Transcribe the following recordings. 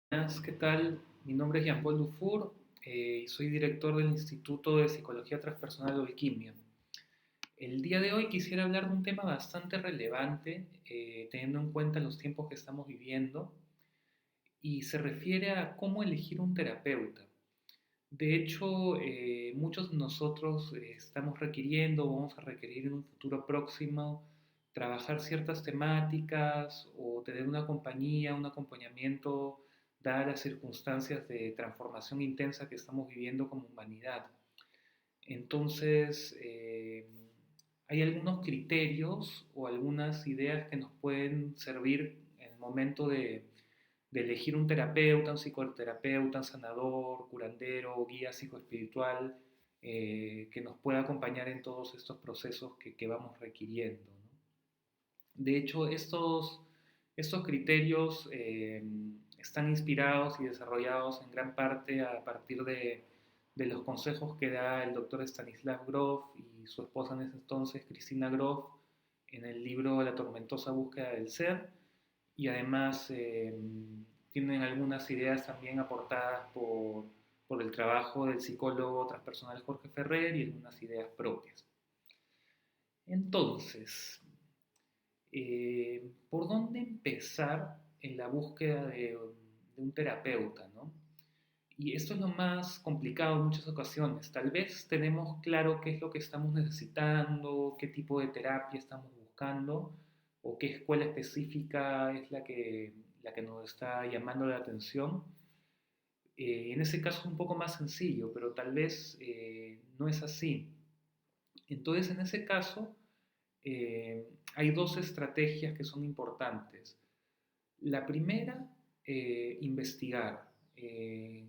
Buenas, ¿qué tal? Mi nombre es Jean-Paul Dufour y soy director del Instituto de Psicología Transpersonal o Bioquímica. El día de hoy quisiera hablar de un tema bastante relevante, teniendo en cuenta los tiempos que estamos viviendo, y se refiere a cómo elegir un terapeuta. De hecho, muchos de nosotros estamos requiriendo o vamos a requerir en un futuro próximo trabajar ciertas temáticas o tener una compañía, un acompañamiento, dadas las circunstancias de transformación intensa que estamos viviendo como humanidad. Entonces, hay algunos criterios o algunas ideas que nos pueden servir en el momento de elegir un terapeuta, un psicoterapeuta, un sanador, curandero, guía psicoespiritual, que nos pueda acompañar en todos estos procesos que vamos requiriendo, ¿no? De hecho, estos criterios están inspirados y desarrollados en gran parte a partir de los consejos que da el doctor Stanislav Grof y su esposa en ese entonces, Cristina Grof, en el libro La tormentosa búsqueda del ser, y además tienen algunas ideas también aportadas por el trabajo del psicólogo transpersonal Jorge Ferrer y algunas ideas propias. Entonces, ¿por dónde empezar en la búsqueda de un terapeuta, ¿no? Y esto es lo más complicado en muchas ocasiones. Tal vez tenemos claro qué es lo que estamos necesitando, qué tipo de terapia estamos buscando o qué escuela específica es la que nos está llamando la atención. En ese caso es un poco más sencillo, pero tal vez no es así. Entonces, en ese caso, hay dos estrategias que son importantes. La primera, investigar,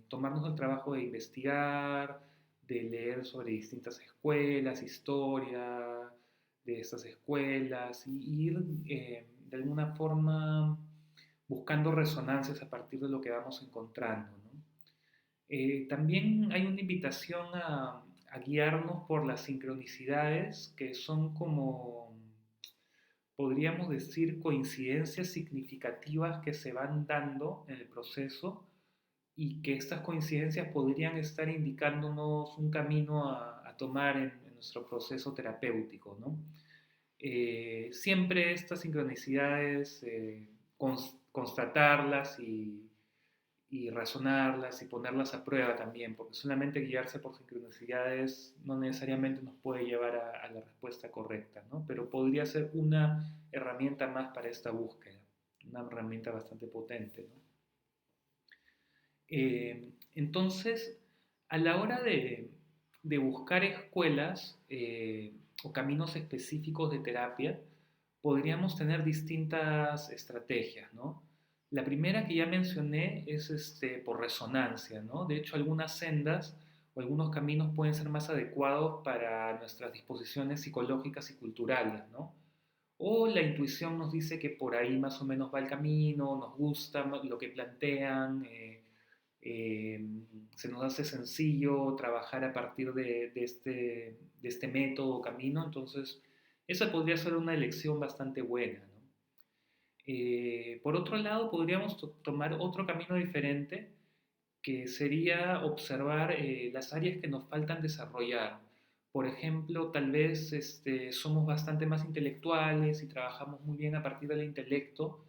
tomarnos el trabajo de investigar, de leer sobre distintas escuelas, historia de estas escuelas, y ir de alguna forma buscando resonancias a partir de lo que vamos encontrando, ¿no? También hay una invitación a guiarnos por las sincronicidades que son como, podríamos decir, coincidencias significativas que se van dando en el proceso y que estas coincidencias podrían estar indicándonos un camino a tomar en nuestro proceso terapéutico, ¿no? Siempre estas sincronicidades, constatarlas y razonarlas y ponerlas a prueba también, porque solamente guiarse por sincronicidades no necesariamente nos puede llevar a la respuesta correcta, ¿no? Pero podría ser una herramienta más para esta búsqueda, una herramienta bastante potente, ¿no? Entonces, a la hora de buscar escuelas o caminos específicos de terapia, podríamos tener distintas estrategias, ¿no? La primera que ya mencioné es por resonancia, ¿no? De hecho, algunas sendas o algunos caminos pueden ser más adecuados para nuestras disposiciones psicológicas y culturales, ¿no? O la intuición nos dice que por ahí más o menos va el camino, nos gusta lo que plantean, eh, se nos hace sencillo trabajar a partir de este método o camino, entonces esa podría ser una elección bastante buena, ¿no? Por otro lado, podríamos tomar otro camino diferente, que sería observar las áreas que nos faltan desarrollar. Por ejemplo, tal vez somos bastante más intelectuales y trabajamos muy bien a partir del intelecto,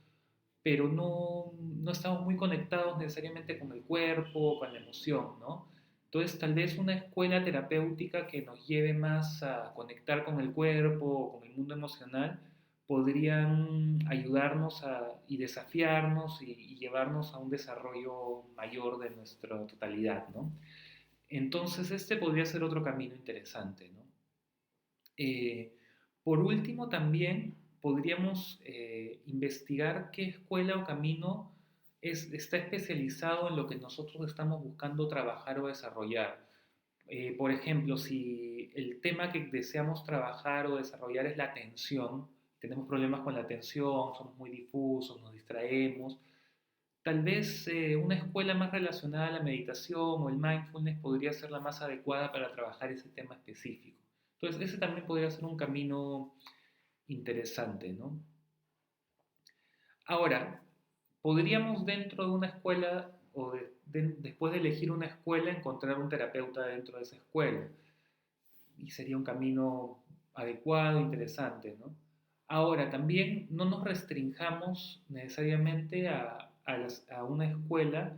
pero no estamos muy conectados necesariamente con el cuerpo o con la emoción, ¿no? Entonces, tal vez una escuela terapéutica que nos lleve más a conectar con el cuerpo o con el mundo emocional podrían ayudarnos y desafiarnos y llevarnos a un desarrollo mayor de nuestra totalidad, ¿no? Entonces, este podría ser otro camino interesante, ¿no? Eh, por último, también podríamos investigar qué escuela o camino está especializado en lo que nosotros estamos buscando trabajar o desarrollar. Por ejemplo, si el tema que deseamos trabajar o desarrollar es la atención, tenemos problemas con la atención, somos muy difusos, nos distraemos, tal vez una escuela más relacionada a la meditación o el mindfulness podría ser la más adecuada para trabajar ese tema específico. Entonces, ese también podría ser un camino interesante, ¿no? Ahora, podríamos dentro de una escuela después de elegir una escuela, encontrar un terapeuta dentro de esa escuela. Y sería un camino adecuado, interesante, ¿no? Ahora, también no nos restringamos necesariamente a una escuela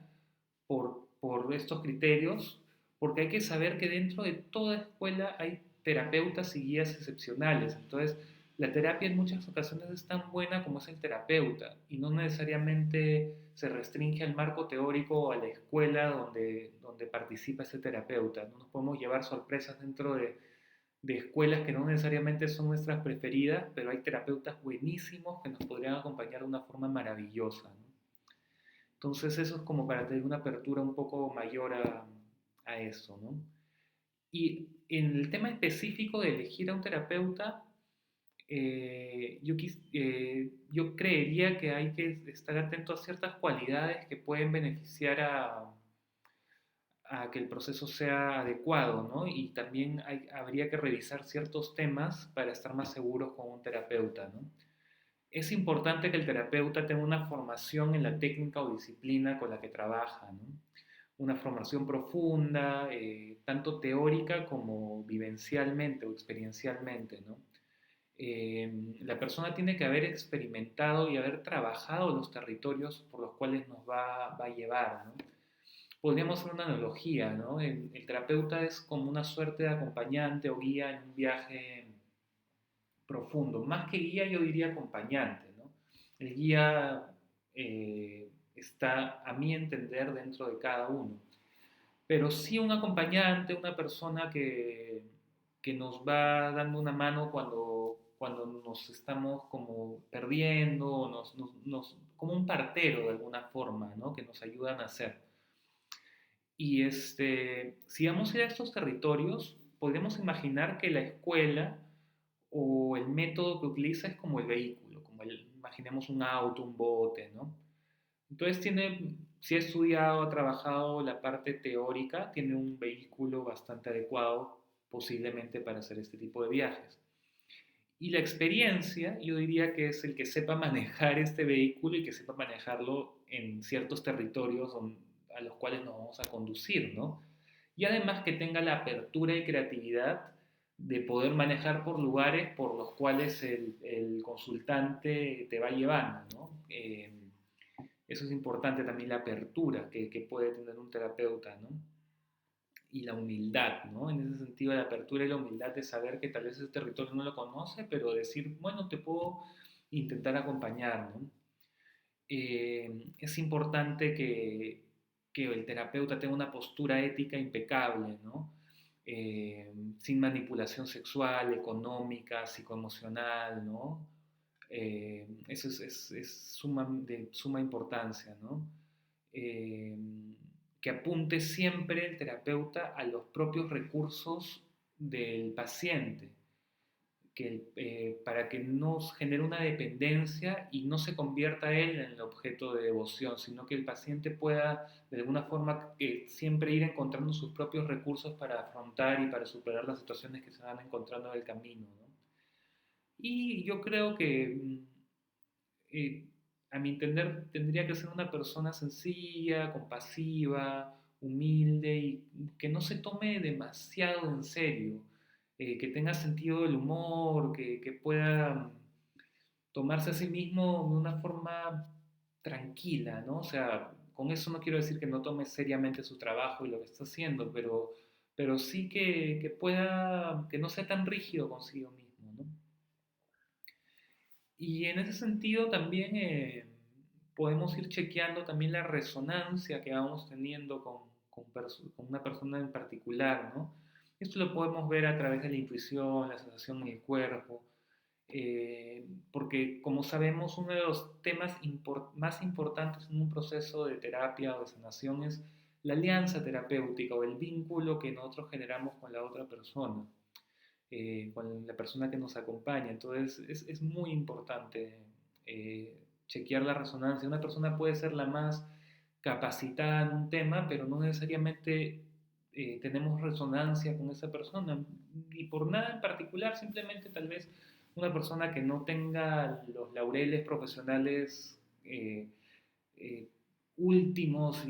por estos criterios, porque hay que saber que dentro de toda escuela hay terapeutas y guías excepcionales. Entonces, la terapia en muchas ocasiones es tan buena como es el terapeuta y no necesariamente se restringe al marco teórico o a la escuela donde participa ese terapeuta. No nos podemos llevar sorpresas dentro de escuelas que no necesariamente son nuestras preferidas, pero hay terapeutas buenísimos que nos podrían acompañar de una forma maravillosa, ¿no? Entonces eso es como para tener una apertura un poco mayor a eso, ¿no? Y en el tema específico de elegir a un terapeuta, yo creería que hay que estar atento a ciertas cualidades que pueden beneficiar a que el proceso sea adecuado, ¿no? Y también habría que revisar ciertos temas para estar más seguros con un terapeuta, ¿no? Es importante que el terapeuta tenga una formación en la técnica o disciplina con la que trabaja, ¿no? Una formación profunda, tanto teórica como vivencialmente o experiencialmente, ¿no? La persona tiene que haber experimentado y haber trabajado los territorios por los cuales nos va a llevar, ¿no? Podríamos hacer una analogía, ¿no? El terapeuta es como una suerte de acompañante o guía en un viaje profundo. Más que guía, yo diría acompañante, ¿no? El guía está, a mi entender, dentro de cada uno. Pero sí un acompañante, una persona que nos va dando una mano cuando nos estamos como perdiendo, como un partero de alguna forma, ¿no? Que nos ayudan a hacer. Y si vamos a ir a estos territorios, podemos imaginar que la escuela o el método que utiliza es como el vehículo, imaginemos un auto, un bote, ¿no? Entonces si ha estudiado, ha trabajado la parte teórica, tiene un vehículo bastante adecuado posiblemente para hacer este tipo de viajes. Y la experiencia, yo diría que es el que sepa manejar este vehículo y que sepa manejarlo en ciertos territorios a los cuales nos vamos a conducir, ¿no? Y además que tenga la apertura y creatividad de poder manejar por lugares por los cuales el consultante te va llevando, ¿no? Eso es importante también, la apertura que puede tener un terapeuta, ¿no? Y la humildad, ¿no? En ese sentido, la apertura y la humildad de saber que tal vez ese territorio no lo conoce, pero decir, bueno, te puedo intentar acompañar, ¿no? Es importante que el terapeuta tenga una postura ética impecable, ¿no? Sin manipulación sexual, económica, psicoemocional, ¿no? Eso de suma importancia, ¿no? Eh, que apunte siempre el terapeuta a los propios recursos del paciente, para que no genere una dependencia y no se convierta él en el objeto de devoción, sino que el paciente pueda de alguna forma siempre ir encontrando sus propios recursos para afrontar y para superar las situaciones que se van encontrando en el camino, ¿no? Y yo creo que eh, a mi entender, tendría que ser una persona sencilla, compasiva, humilde y que no se tome demasiado en serio, que tenga sentido del humor, que pueda tomarse a sí mismo de una forma tranquila, ¿no? O sea, con eso no quiero decir que no tome seriamente su trabajo y lo que está haciendo, pero sí que pueda, que no sea tan rígido consigo mismo, ¿no? Y en ese sentido también podemos ir chequeando también la resonancia que vamos teniendo con una persona en particular, ¿no? Esto lo podemos ver a través de la intuición, la sensación en el cuerpo, porque como sabemos, uno de los temas más importantes en un proceso de terapia o de sanación es la alianza terapéutica o el vínculo que nosotros generamos con la otra persona, con la persona que nos acompaña. Entonces es muy importante chequear la resonancia. Una persona puede ser la más capacitada en un tema, pero no necesariamente tenemos resonancia con esa persona. Y por nada en particular, simplemente tal vez una persona que no tenga los laureles profesionales últimos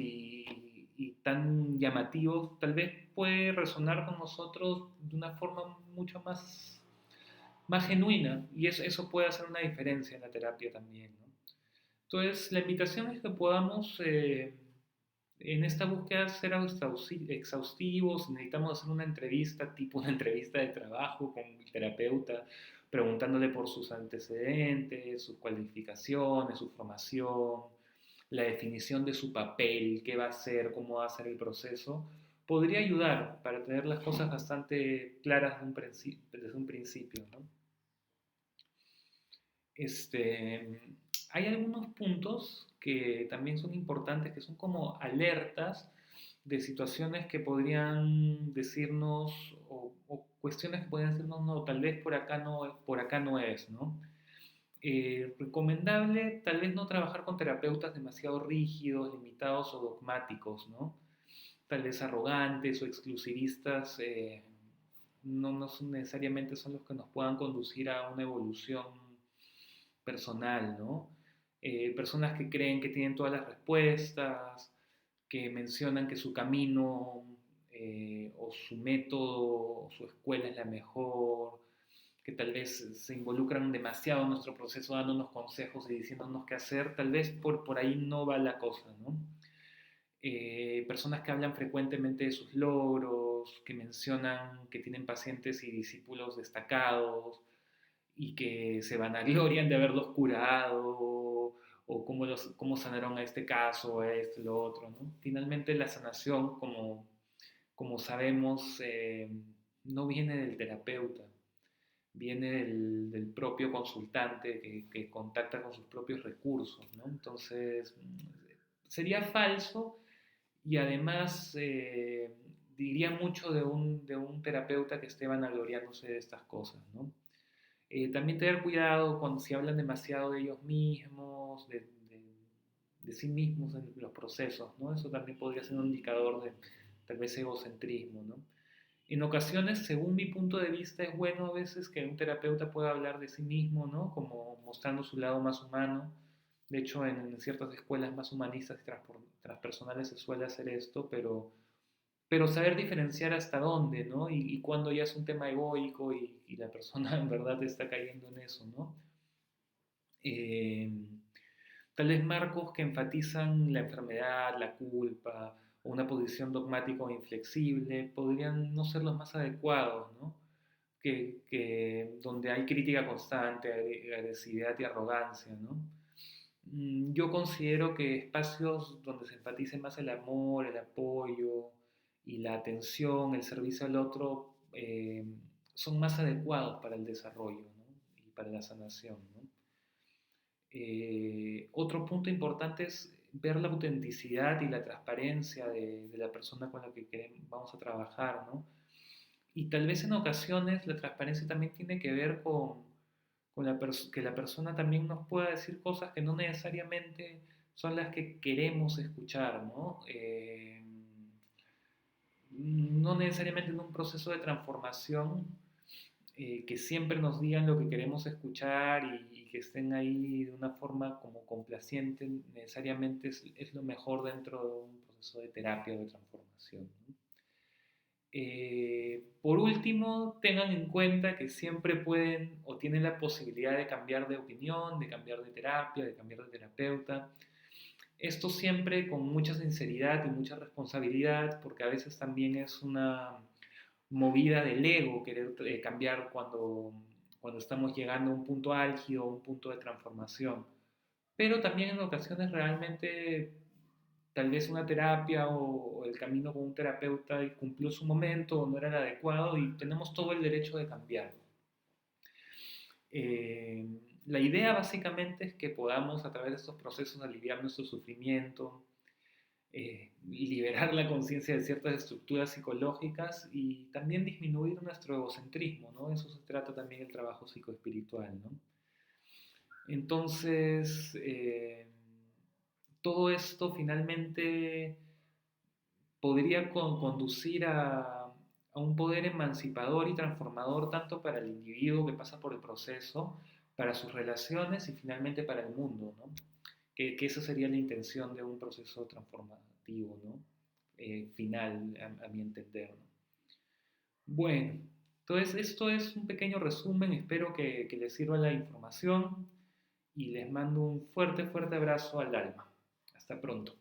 tan llamativos, tal vez puede resonar con nosotros de una forma mucho más genuina y eso puede hacer una diferencia en la terapia también, ¿no? Entonces, la invitación es que podamos en esta búsqueda ser exhaustivos, necesitamos hacer una entrevista, tipo una entrevista de trabajo con el terapeuta, preguntándole por sus antecedentes, sus cualificaciones, su formación, la definición de su papel, qué va a hacer, cómo va a ser el proceso, podría ayudar para tener las cosas bastante claras desde un principio, ¿no? Este, hay algunos puntos que también son importantes, que son como alertas de situaciones que podrían decirnos, o cuestiones que podrían decirnos, no, tal vez por acá no es, ¿no? Recomendable tal vez no trabajar con terapeutas demasiado rígidos, limitados o dogmáticos, ¿no? Tal vez arrogantes o exclusivistas, no necesariamente son los que nos puedan conducir a una evolución personal, ¿no? Personas que creen que tienen todas las respuestas, que mencionan que su camino o su método o su escuela es la mejor, que tal vez se involucran demasiado en nuestro proceso dándonos consejos y diciéndonos qué hacer, tal vez por ahí no va la cosa, ¿no? Personas que hablan frecuentemente de sus logros, que mencionan que tienen pacientes y discípulos destacados, y que se vanaglorian de haberlos curado o cómo sanaron a este caso, a este, lo otro, ¿no? Finalmente la sanación, como sabemos, no viene del terapeuta, viene del propio consultante que contacta con sus propios recursos, ¿no? Entonces, sería falso y además diría mucho de un terapeuta que esté vanagloriándose de estas cosas, ¿no? También tener cuidado cuando si hablan demasiado de ellos mismos, de sí mismos en los procesos, ¿no? Eso también podría ser un indicador de tal vez egocentrismo, ¿no? En ocasiones, según mi punto de vista, es bueno a veces que un terapeuta pueda hablar de sí mismo, ¿no? Como mostrando su lado más humano. De hecho, en ciertas escuelas más humanistas y transpersonales se suele hacer esto, pero saber diferenciar hasta dónde, ¿no? Y cuando ya es un tema egoico y la persona en verdad está cayendo en eso, ¿no? Eh, Tal vez marcos que enfatizan la enfermedad, la culpa o una posición dogmática o inflexible podrían no ser los más adecuados, ¿no? Donde hay crítica constante, agresividad y arrogancia, ¿no? Yo considero que espacios donde se enfatice más el amor, el apoyo y la atención, el servicio al otro, son más adecuados para el desarrollo, ¿no? Y para la sanación, ¿no? Otro punto importante es ver la autenticidad y la transparencia de la persona con la que vamos a trabajar, ¿no? Y tal vez en ocasiones la transparencia también tiene que ver que la persona también nos pueda decir cosas que no necesariamente son las que queremos escuchar, ¿no? No necesariamente en un proceso de transformación que siempre nos digan lo que queremos escuchar y que estén ahí de una forma como complaciente, necesariamente es lo mejor dentro de un proceso de terapia o de transformación, ¿no? Por último, tengan en cuenta que siempre pueden o tienen la posibilidad de cambiar de opinión, de cambiar de terapia, de cambiar de terapeuta. Esto siempre con mucha sinceridad y mucha responsabilidad, porque a veces también es una movida del ego querer cambiar cuando estamos llegando a un punto álgido, un punto de transformación. Pero también en ocasiones realmente tal vez una terapia o el camino con un terapeuta cumplió su momento o no era el adecuado y tenemos todo el derecho de cambiar. Eh, la idea básicamente es que podamos a través de estos procesos aliviar nuestro sufrimiento, liberar la conciencia de ciertas estructuras psicológicas y también disminuir nuestro egocentrismo, ¿no? Eso se trata también el trabajo psicoespiritual, ¿no? Entonces, todo esto finalmente podría conducir a un poder emancipador y transformador tanto para el individuo que pasa por el proceso, para sus relaciones y finalmente para el mundo, ¿no? Que esa sería la intención de un proceso transformativo, ¿no? final, a mi entender, ¿no? Bueno, entonces esto es un pequeño resumen, espero que les sirva la información y les mando un fuerte, fuerte abrazo al alma. Hasta pronto.